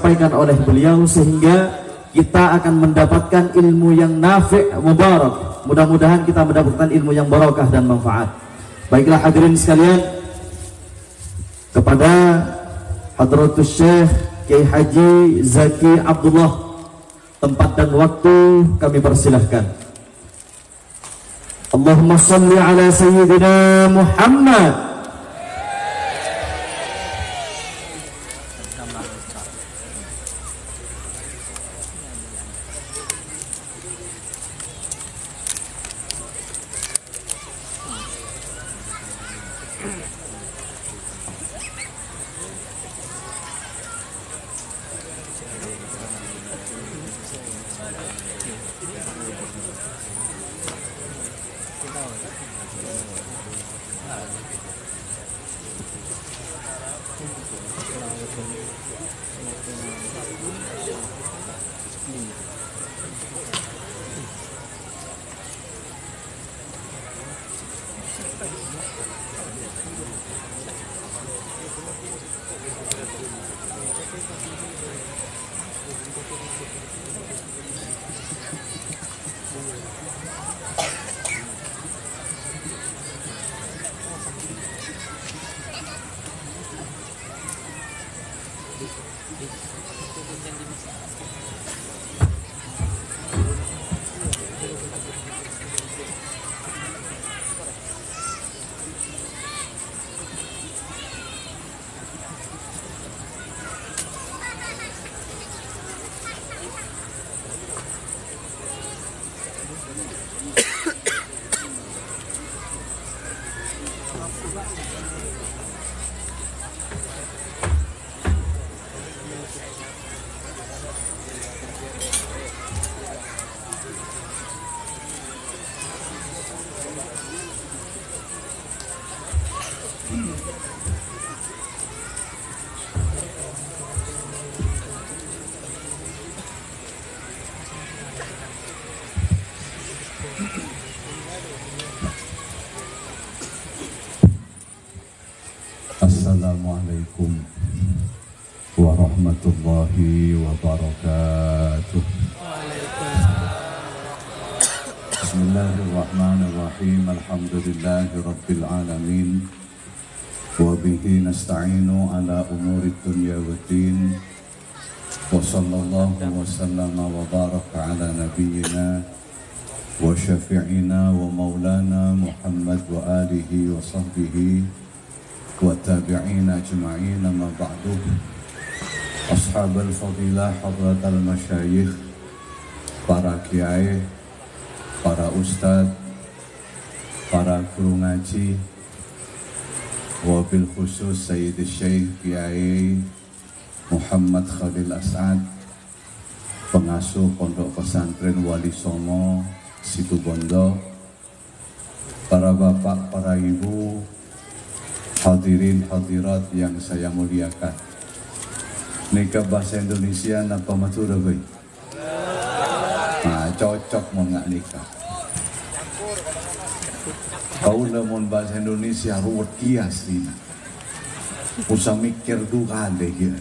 disampaikan oleh beliau, sehingga kita akan mendapatkan ilmu yang nafi' mubarak. Mudah-mudahan kita mendapatkan ilmu yang barakah dan manfaat. Baiklah hadirin sekalian, kepada Hadratus Syekh Kiai Haji Zaki Abdullah, tempat dan waktu kami persilahkan. Allahumma salli ala Sayyidina Muhammad. Assalamualaikum warahmatullahi wabarakatuh. Bismillahirrahmanirrahim. Alhamdulillahi rabbil alamin. Wa bihi nasta'inu ala umuri dunya waddin. Wa sallallahu wa sallama wa baraka ala nabiyyina wa syafi'ina wa maulana Muhammad wa alihi wa sahbihi wa tabi'ina ajma'in, ma ba'du. Ashabul fadilah, hadratal masyayikh, para kiai, para ustadz, para guru ngaji, wabil khusus Sayyid Syekh Kiai Muhammad Khalil As'ad, pengasuh Pondok Pesantren Wali Songo Situbondo, para bapak, para ibu, hadirin hadirat yang saya muliakan. Nikah bahasa Indonesia napa matur gue? Nah, cocok mau nggak nikah. Kau lemon bahasa Indonesia ruwet kias ini. Usah mikir dua deh ya.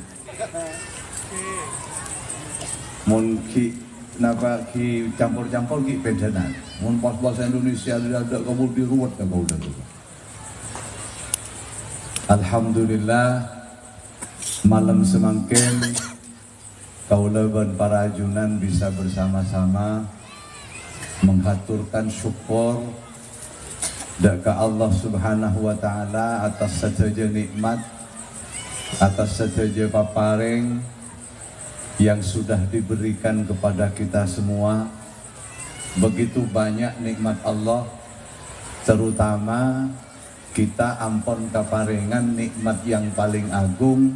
Mun ki napa ki campur-campur ki bedanan. Mun pas bahasa Indonesia ada kamu diruwet kamu udah. Alhamdulillah, malam semangkin kaula dan para ajunan bisa bersama-sama menghaturkan syukur ke Allah Subhanahu wa Ta'ala atas saja nikmat, atas saja paparing yang sudah diberikan kepada kita semua. Begitu banyak nikmat Allah, terutama kita ampun kaparingan nikmat yang paling agung,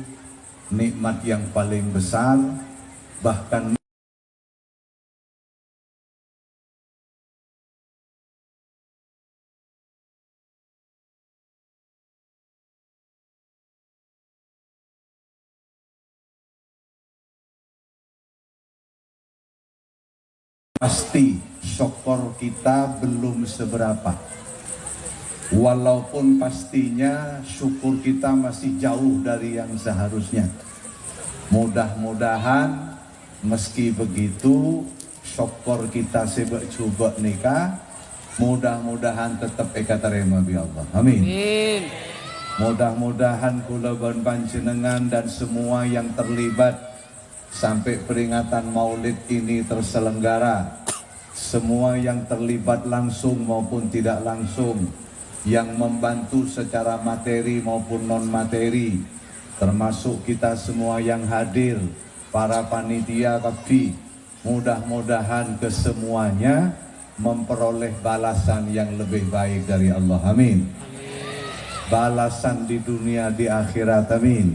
nikmat yang paling besar, bahkan pasti syukur kita belum seberapa. Walaupun pastinya syukur kita masih jauh dari yang seharusnya. Mudah-mudahan meski begitu syukur kita sebab coba nikah, mudah-mudahan tetap eka terima bi Allah. Amin. Mudah-mudahan kula ban panjenengan dan semua yang terlibat sampai peringatan Maulid ini terselenggara, semua yang terlibat langsung maupun tidak langsung, yang membantu secara materi maupun non materi, termasuk kita semua yang hadir, para panitia kabdi, mudah-mudahan kesemuanya memperoleh balasan yang lebih baik dari Allah. Amin. Balasan di dunia, di akhirat. Amin.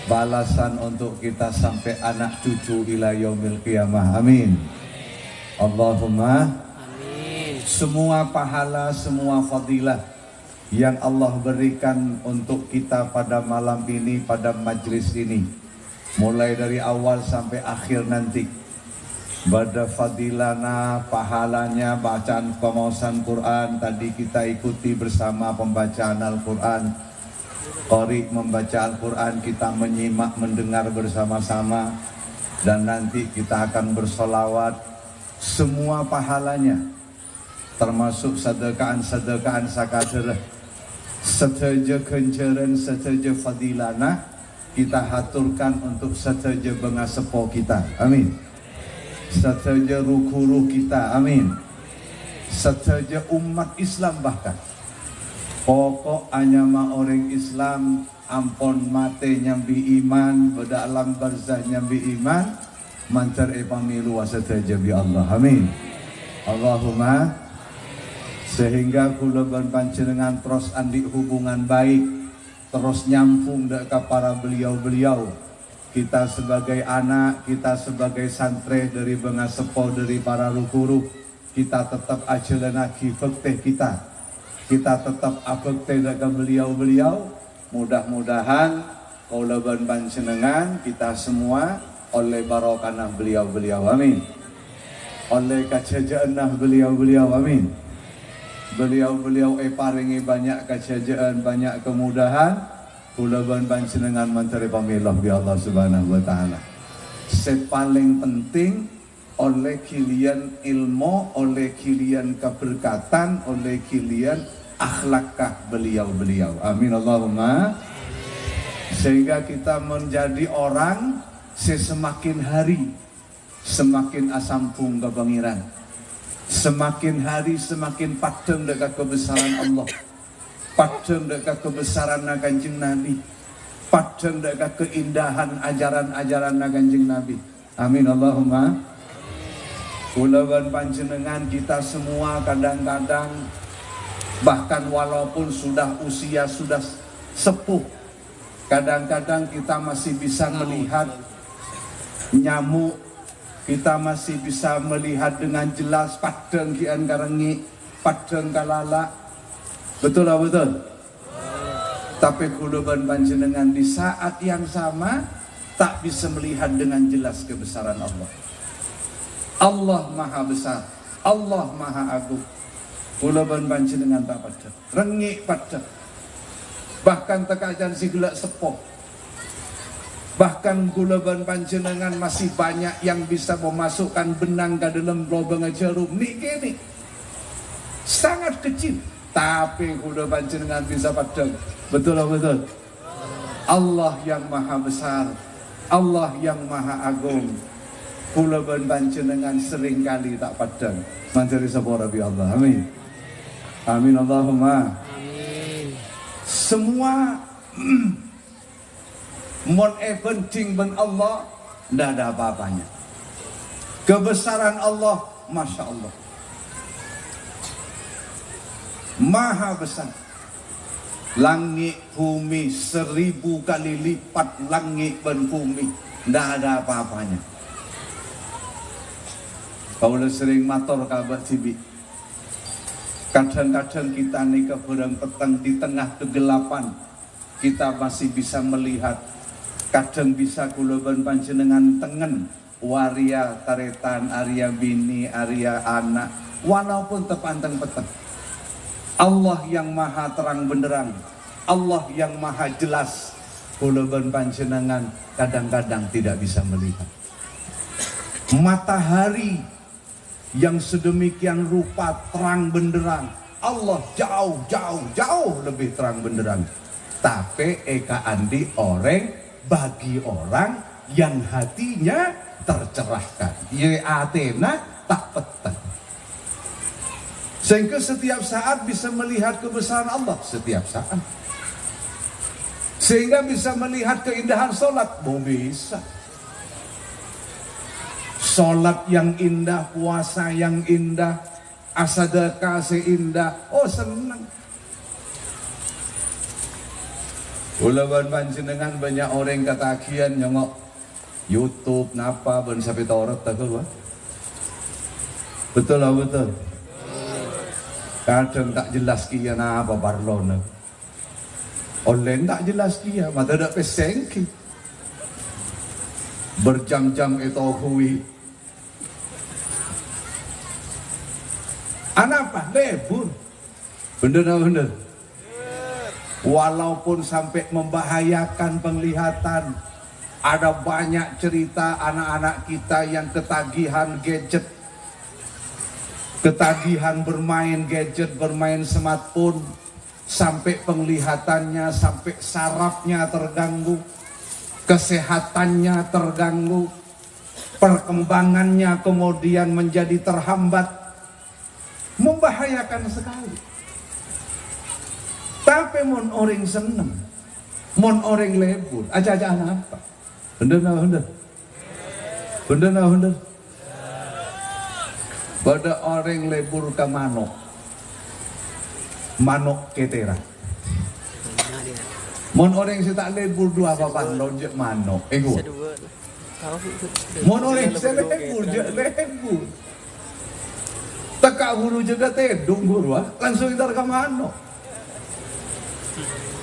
Balasan untuk kita sampai anak cucu ila yaumil qiyamah. Amin. Allahumma amin. Semua pahala, semua fadilah yang Allah berikan untuk kita pada malam ini, pada majlis ini, mulai dari awal sampai akhir nanti, pada fadilana, pahalanya bacaan pemausan Quran. Tadi kita ikuti bersama pembacaan Al-Quran, qari membaca Al-Quran, kita menyimak, mendengar bersama-sama, dan nanti kita akan bersolawat. Semua pahalanya, termasuk sedekahan sakaderah, seteja kenceran, seteja fadilana, kita haturkan untuk seteja bengasepo kita. Amin. Seteja rukuruh kita. Amin. Seteja umat Islam bahkan. Pokok anyama orang Islam ampon mate nyambi iman, bedalam barzah nyambi iman, mancar pamilu waseteja bi Allah. Amin. Allahumma, sehingga kula ban panjenengan terus andi hubungan baik, terus nyampung dekat para beliau-beliau. Kita sebagai anak, kita sebagai santri dari bengasepo, dari para rukuruh, kita tetap ajalanaki faktih kita. Kita tetap abekte dekat beliau-beliau. Mudah-mudahan kula ban panjenengan kita semua oleh barokah beliau-beliau. Amin. Oleh kajajaanah beliau-beliau. Amin. Beliau-beliau paringi banyak kejayaan, banyak kemudahan. Kula ban panjenengan mencari pamilah bi Allah Subhanahu wa taala. Sepaling penting oleh kilian ilmu, oleh kilian keberkatan, oleh kilian akhlakkah beliau-beliau. Amin Allahumma. Sehingga kita menjadi orang semakin hari semakin asampung kebangiran. Semakin hari semakin padang dekat kebesaran Allah, padang dekat kebesaran Kanjeng Nabi, padang dekat keindahan ajaran-ajaran Kanjeng Nabi. Amin Allahumma. Kula ban panjenengan kita semua kadang-kadang, bahkan walaupun sudah usia sudah sepuh, kadang-kadang kita masih bisa melihat nyamuk, kita masih bisa melihat dengan jelas padang kian karengi, padang kalala. Betul lah, betul. Tapi kula ban panjenengan di saat yang sama tak bisa melihat dengan jelas kebesaran Allah. Allah maha besar, Allah maha agung. Kula ban panjenengan tak padang, rengi padang. Bahkan tekajan si gelak sepoh. Bahkan kula ban panjenengan masih banyak yang bisa memasukkan benang ke dalam lubang jarum. Niki sangat kecil, tapi kula panjenengan bisa padang. Betul lah, betul. Allah yang maha besar, Allah yang maha agung. Kula ban panjenengan seringkali tak padang. Mancari sepora bi Allah. Amin. Amin Allahumma. Amin. Semua mon penting ben Allah, tidak ada apa-apanya. Kebesaran Allah, Masya Allah, maha besar. Langit bumi 1000 kali lipat langit dan bumi, tidak ada apa-apanya. Kau sering matur kabar cibi, kadang-kadang kita nih keberang petang di tengah kegelapan, kita masih bisa melihat. Kadang bisa kula ban panjenengan tengen waria taretan, aria bini, aria anak, walaupun tepanteng peteng. Allah yang maha terang benderang, Allah yang maha jelas, kula ben panjenengan kadang-kadang tidak bisa melihat. Matahari yang sedemikian rupa terang benderang, Allah jauh lebih terang benderang. Tapi Eka Andi bagi orang yang hatinya tercerahkan. Ye Athena tak petang. Sehingga setiap saat bisa melihat kebesaran Allah setiap saat. Sehingga bisa melihat keindahan sholat. Bisa. Sholat yang indah, puasa yang indah, asadaka seindah. Oh senang. Ulawan panjenengan banyak orang katakian nyongok YouTube napa ben sampai Taurat tak keluar. Betul lah betul. Kadang tak jelas kian apa parlona. Online tak jelas kia, mata tak pesengki. Berjam-jam itu hui. Apa? Lebur. Bener. Walaupun sampai membahayakan penglihatan, ada banyak cerita anak-anak kita yang ketagihan gadget, ketagihan bermain gadget, bermain smartphone, sampai penglihatannya, sampai sarafnya terganggu, kesehatannya terganggu, perkembangannya kemudian menjadi terhambat, membahayakan sekali. Tapi mon orang seneng, mon orang lebur, aja-aja apa? Bener. Pada orang lebur ke manok ketera. Mon orang si tak lebur dua papan lonjek manok. Ego. Mon orang si lebur je lebur. Tekak guru juga tedung guru langsung kita ke manok.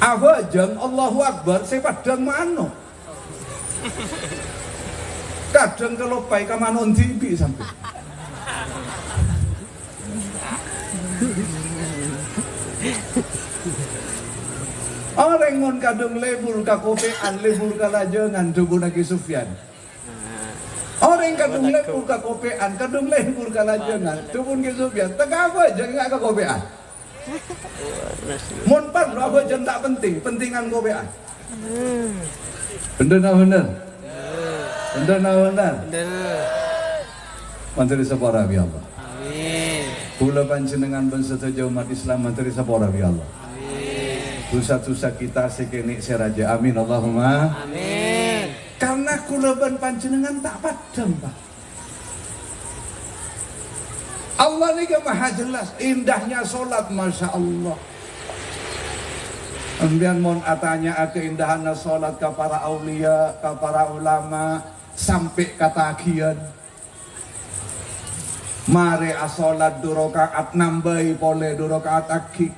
Apa jam Allahu Akbar saya padang manok. Kadang kalau baik ke manok tibi sampai. Orang mon kadung lebur ka kopean, lebur ka lajengan tubuh Naki Sufyan. Orang kadung lebur ka kopean, kadung lebur ka lajengan tubuh Naki Sufyan. Tengah apa aja enggak ka kopean. Mon par apa aja tak penting, pentingan kopean. Bener. Mantri separa bi Allah. Amin. Kula panjenengan bensetuju umat Islam mantri separa bi Allah. Dosa-dosa kita sekene seraja. Amin Allahumma. Amin. Karena kulaban panjenengan tak padam, Pak. Allah ni maha jelas indahnya solat, masya Allah. Kemudian mon atanya keindahan solat ke para aulia, ke para ulama, sampai kata kian. Mare asolat durokaat nambai pole durokaat akik.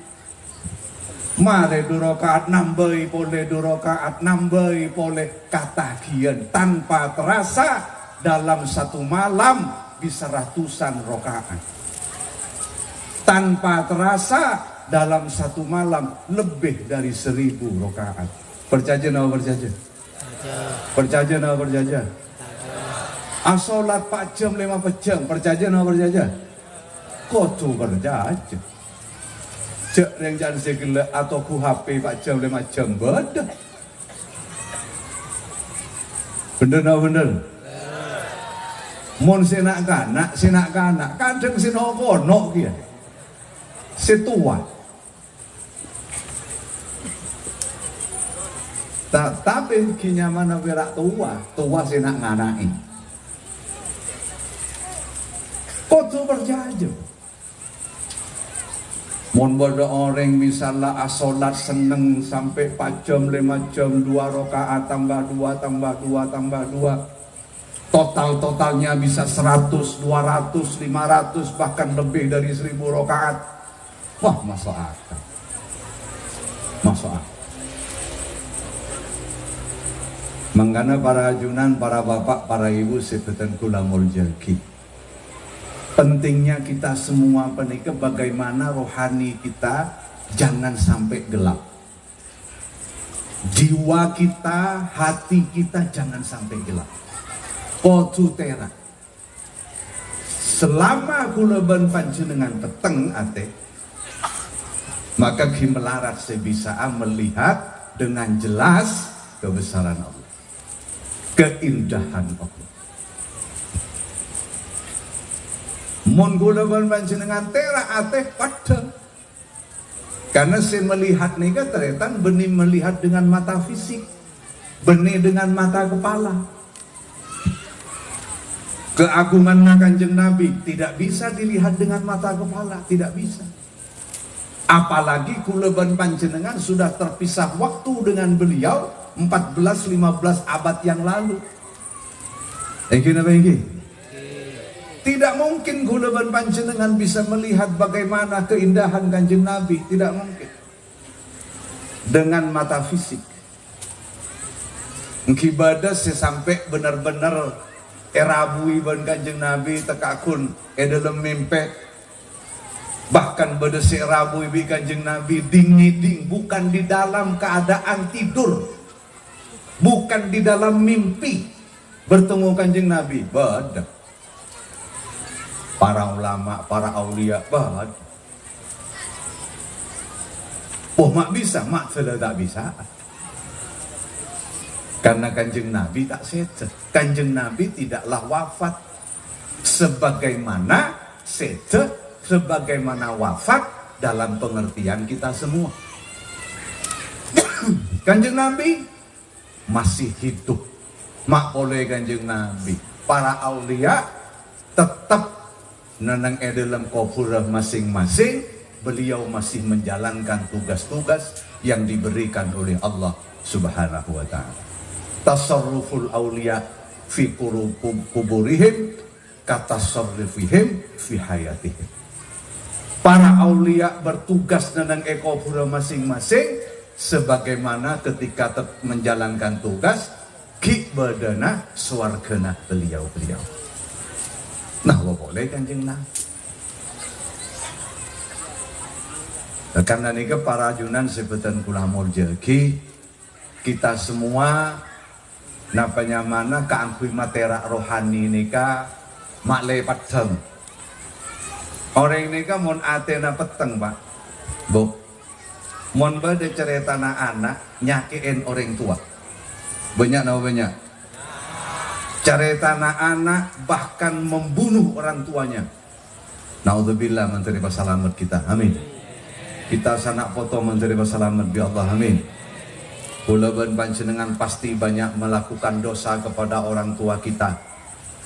Mare durokaat nambai pole katagian tanpa terasa dalam satu malam bisa ratusan rokaat. Tanpa terasa dalam satu malam lebih dari 1000 rokaat. Percaya no percaya? Percaya no percaya? Asolat 4 jam 5 jam percaya no percaya? Kudu percaya. Cek yang jangan segala atau ku HP 4 jam 5 jam beda. Bener no bener. Mon sinak kanak kadang sinokono kia. Setua. Tapi kinyaman berak tua sinak nganai. Kudu berjaya. Mon bodo orang misalnya asolat seneng sampai 4 jam 5 jam 2 rakaat tambah 2 tambah 2 tambah 2. Totalnya bisa 100, 200, 500 bahkan lebih dari 1000 rakaat. Wah, masuk akal. Mangkana para ajunan, para bapak, para ibu sebutan kula muljaki. Pentingnya kita semua penikah bagaimana rohani kita jangan sampai gelap. Jiwa kita, hati kita jangan sampai gelap. Potutera. Selama kula ben panjenengan peteng ate, maka kimelarat sebisa melihat dengan jelas kebesaran Allah, keindahan Allah. Mun kula ben panjenengan tera ate padang. Karena saya melihat nika ternyata benih melihat dengan mata fisik, benih dengan mata kepala. Keagungan Kanjeng Nabi tidak bisa dilihat dengan mata kepala, tidak bisa. Apalagi kula ben panjenengan sudah terpisah waktu dengan beliau 14-15 abad yang lalu. Apa ini? Tidak mungkin kula ben panjenengan bisa melihat bagaimana keindahan Kanjeng Nabi, tidak mungkin dengan mata fisik. Ngibadah sampai benar-benar erabui ben Kanjeng Nabi tekakun dalam mimpi, bahkan beda serabui bi Kanjeng Nabi ding-ding, bukan di dalam keadaan tidur, bukan di dalam mimpi bertemu Kanjeng Nabi. Beda para ulama, para aulia, bahad. Oh, mak bisa, mak sudah tak bisa. Karena Kanjeng Nabi tak sehat. Kanjeng Nabi tidaklah wafat sebagaimana sehat, sebagaimana wafat dalam pengertian kita semua. Kanjeng Nabi masih hidup. Mak oleh Kanjeng Nabi. Para aulia tetap nenang dalam kubur masing-masing, beliau masih menjalankan tugas-tugas yang diberikan oleh Allah Subhanahu wa ta'ala. Tasarruful awliya fi kuburihim katasarrufihim fi hayatihim. Para aulia bertugas nenang kubur masing-masing sebagaimana ketika menjalankan tugas ki badana swargana beliau-beliau. Nah, boleh Kanjeng Nabi. Karena ini para junan sebutan kula moljeki, kita semua napanya mana keangkui matera rohani nika makle padang. Orang nika mon atena peteng Pak. Bu. Mon bade cerita anak nyakiin orang tua. Banyak na banyak. Cerita anak bahkan membunuh orang tuanya. Naudzubillah menerima selamat kita. Amin. Kita sanak foto menerima selamat bi Allah. Amin. Kula ben panjenengan pasti banyak melakukan dosa kepada orang tua kita.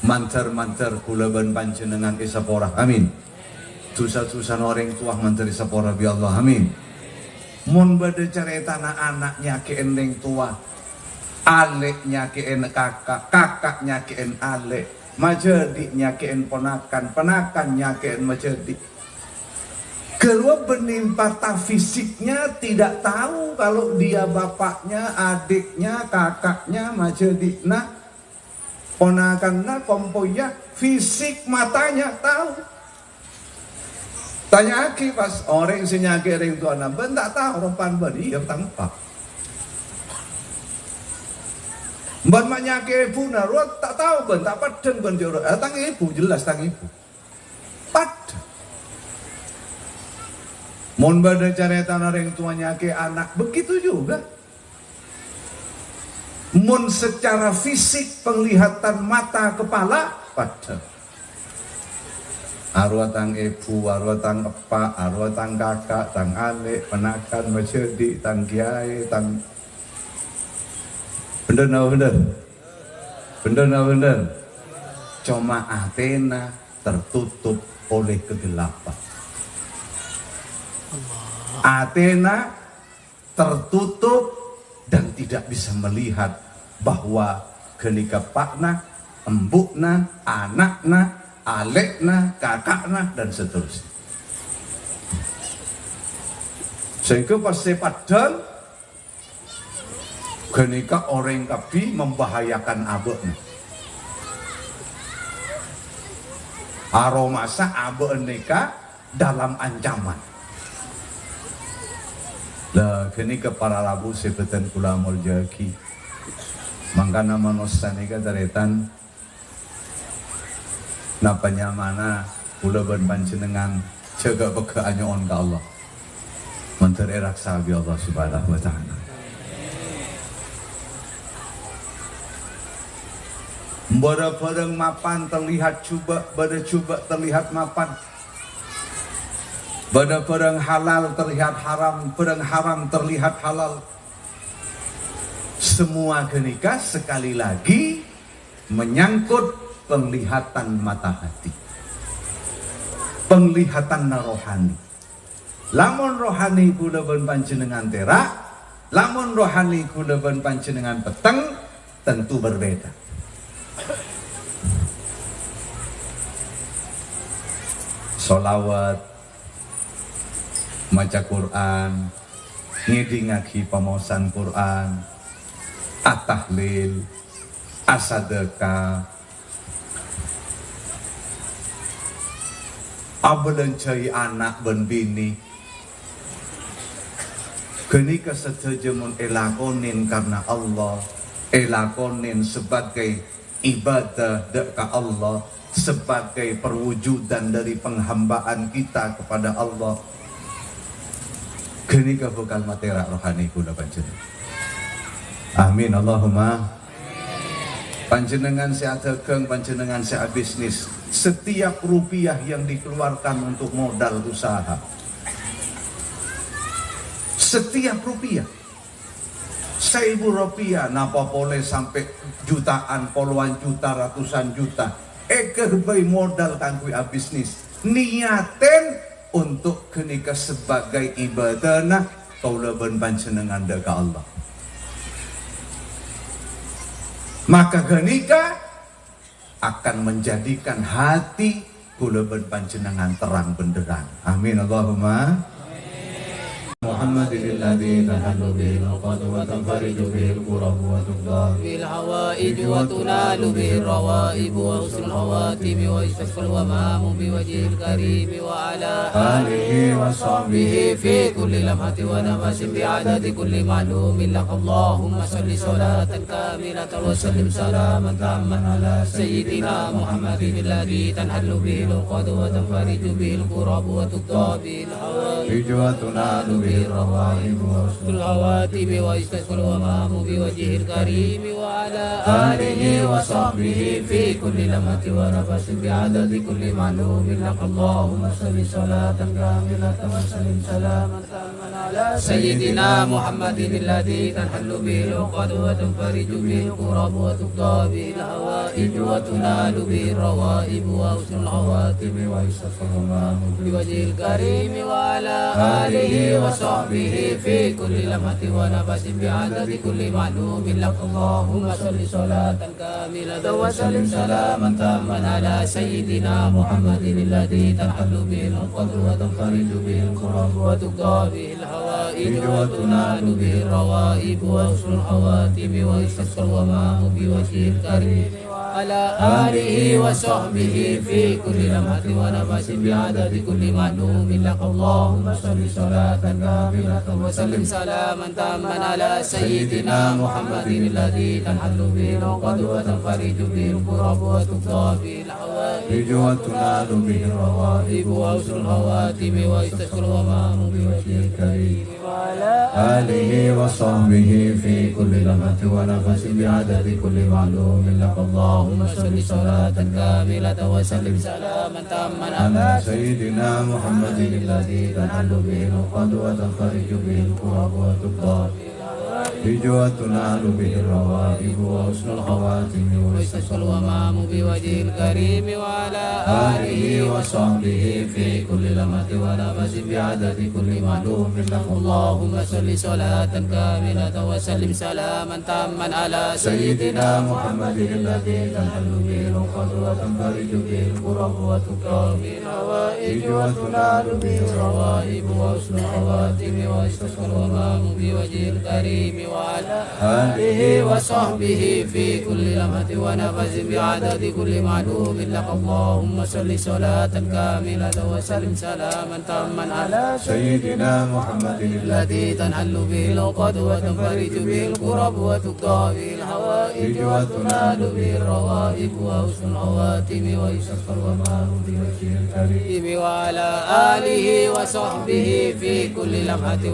Manter-manter kula ben panjenengan isapora. Amin. Dosa-dosa orang tua menteri sapora bi Allah. Amin. Mun bade cerita anak nyakiin orang tua. Alek nyakiin kakak, kakak nyakiin alek, majedi nyakiin ponakan, ponakan nyakiin majedi. Kedua penimpa fisiknya tidak tahu kalau dia bapaknya, adiknya, kakaknya, majedi. Nah, ponakannya, komponya, fisik matanya tahu. Tanya aki pas orang senyaki orang tua nampak tak tahu rompan beri yang tampak. Ban manyake ibu naruh tak tahu ban tak padeng ban joro. Tang ibu jelas tang ibu. Pad. Mon bade carita orang tuanya ke anak begitu juga. Mon secara fisik penglihatan mata kepala padeng. Arwah tang ibu, arwah tang epak, arwah tang kakak, tang adik, penakan, majedi, tang kiai, tang bener na bener, bener na bener. Cuma Athena tertutup oleh kegelapan. Athena tertutup dan tidak bisa melihat bahwa kenika pakna, embukna, anakna, alekna, kakakna dan seterusnya. Sehingga pas padang kenika orang kapi membahayakan abekna. Aromasa abek nika dalam ancaman. Lah kini ke para labu sepetan kula muljaki. Mangkana manusia ni kataretan napanya mana kula berpanjenengan jaga pegaannya ke Allah. Menteri raksa bi Allah Subhanahu wa taala. Barang mapan terlihat coba, coba terlihat mapan. Barang halal terlihat haram, barang haram terlihat halal. Semua kenikah sekali lagi menyangkut penglihatan mata hati, penglihatan rohani. Lamun rohani kula ben panjenengan terak, lamun rohani kula ben panjenengan peteng, tentu berbeda. Solawat, maca Quran, ngidingaki pamosan Quran, at-tahlil, as-sadaqah, abelencai anak ben bini. Geni kesetujuan elakonin karena Allah, elakonin sebagai ibadah dekat Allah, sebagai perwujudan dari penghambaan kita kepada Allah. Geni ke bekal materi rohani kula panjenengan. Amin Allahumma. Panjenengan saya dagang, panjenengan saya bisnis. Setiap rupiah yang dikeluarkan untuk modal usaha, setiap rupiah, 1.000 rupiah, napa boleh sampai jutaan, puluhan juta, ratusan juta. Kebai modal kanggo bisnis. Niaten untuk kenika sebagai ibadahna kaula ben panjenengan dekat Allah. Maka kenika akan menjadikan hati kula ben panjenengan terang benderang. Amin Allahumma. محمد الذي تحل به العقد وتنفرج به الكرب وتقضى به الحوائج وتنال به الروائب وحسن الخواتم ويستسقى الغمام بوجه الكريم وعلى آله وصحبه في كل لمحة ونفس بعدد كل معلوم لك اللهم صل صلاة كاملة وسلم سلاما تاما على سيدنا محمد الذي تنحل به العقد وتنفرج به الكرب وتقضى به الحوائج وتنال به الروائب وحسن الخواتم ويستسقى الغمام بوجه الكريم وعلى آله وصحبه في كل لمحة ونفس بعدد كل معلوم لك اللهم صل صلاة كاملة وسلم سلاما تاما على سيدنا محمد الذي تنحل به العقد وتنفرج به الكرب وتقضى به الحوائج وتنال به الروائب وحسن الخواتم ويستسقى الغمام بوجه الكريم وعلى آله وصحبه في كل لمحة ونفس بعدد كل معلوم لك اللهم صل صلاة كاملة وسلم سلاما تاما على سيدنا محمد الذي تنحل به العقد وتنفرج به الكرب وتقضى به الحوائج وتنال به الروائب وحسن الخواتم ويستسقى الغمام بوجهه الكريم على آله وصحبه في كل لمحة ونفس بعدد كل معلوم لك اللهم صل صلاة كاملة وسلم سلاما تاما على سيدنا محمد الذي تنحل به العقد وتنفرج به الكرب وتقضى به الحوائج وتنال به الروائب وحسن الخواتم ويستسقى الغمام بوجهه الكريم وعلى آله وصحبه في كل لمحة ونفس بعدد كل معلوم لك اللهم صل صلاة كاملة وسلم سلاما تاما على سيدنا محمد الذي تنحل به العقد وتنفرج به الكرب وتقضى وتنال به الروائب وحسن الخواتم ويستسقى الغمام بوجه الكريم وعلى آله وصحبه في كل لمحة ونفس بعدد كل معلوم لك اللهم صل صلاة كاملة وسلم سلاما تاما على سيدنا محمد الذي تنحل به العقد وتنفرج به الكرب وتقضى الحوائج وتنال به الروائب وحسن الخواتم ويستسقى الغمام بوجه الكريم وعلى آله وصحبه في كل لمحة ونفس بعدد كل معلوم لك اللهم صل صلاة كاملة وسلم سلاما تاما على سيدنا محمد الذي تنحل به العقد وتنفرج به الكرب وتقضى به الحوائج وتنال به الروائب وحسن الخواتم ويستسقى الغمام بوجه الكريم وعلى آله وصحبه في كل لمحة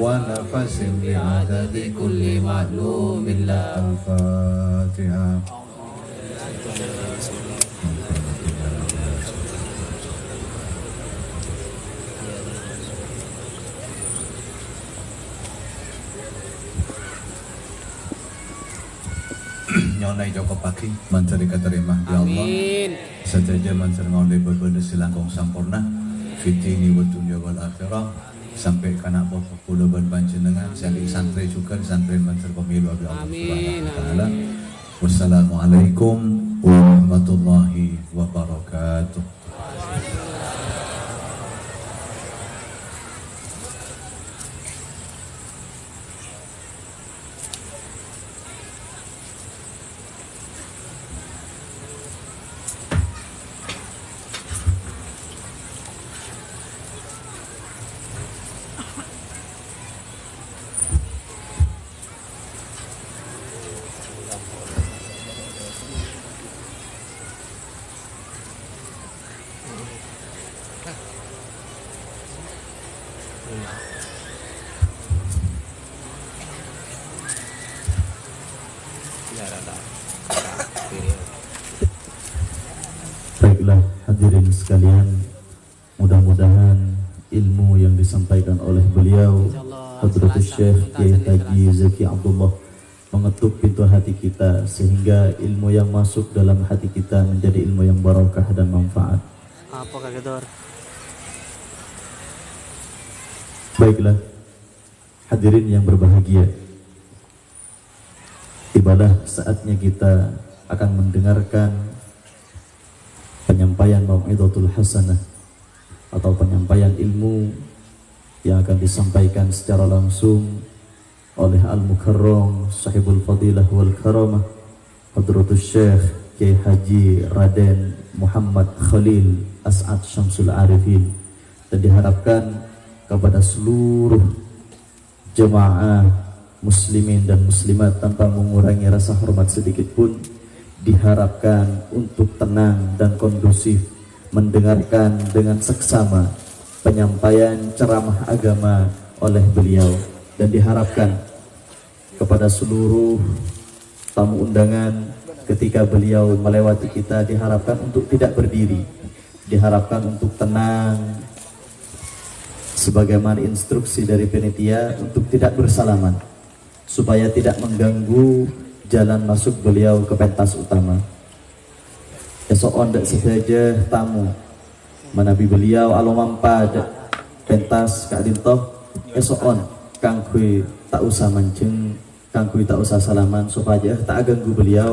ونفس بعدد كل معلوم له. الفاتحة. Nyonai Joko Paki, mancari keterima ya Allah. Amin. Sajaja mancari ngaulai berbeda silangkong sampurna, fitini wa dunya wal akhirah, sampai kana bapak kula ban panjenengan saling santri juga santri mancari pemilu abi Allah Subhanahu wa taala. Wassalamualaikum warahmatullahi wabarakatuh. Baiklah hadirin sekalian, mudah-mudahan ilmu yang disampaikan oleh beliau Hadratus Syekh Kiai Haji Zaki Abdullah mengetuk pintu hati kita sehingga ilmu yang masuk dalam hati kita menjadi ilmu yang barakah dan manfaat. Apa kagetor? Baiklah hadirin yang berbahagia, tibalah saatnya kita akan mendengarkan penyampaian mau'izatul hasanah atau penyampaian ilmu yang akan disampaikan secara langsung oleh Al-Mukarram Sahibul Fadilah wal Karamah Hadratus Syekh Kiai Haji Raden Muhammad Khalil As'ad Syamsul Arifin, dan diharapkan kepada seluruh jemaah muslimin dan muslimat tanpa mengurangi rasa hormat sedikit pun diharapkan untuk tenang dan kondusif mendengarkan dengan seksama penyampaian ceramah agama oleh beliau, dan diharapkan kepada seluruh tamu undangan ketika beliau melewati kita diharapkan untuk tidak berdiri, diharapkan untuk tenang sebagaimana instruksi dari panitia untuk tidak bersalaman supaya tidak mengganggu jalan masuk beliau ke pentas utama. Esok ondak saja tamu menabi beliau alomampa pentas Kak Dintoh esok on kang kui tak usah mancing, kang kui tak usah salaman supaya tak ganggu beliau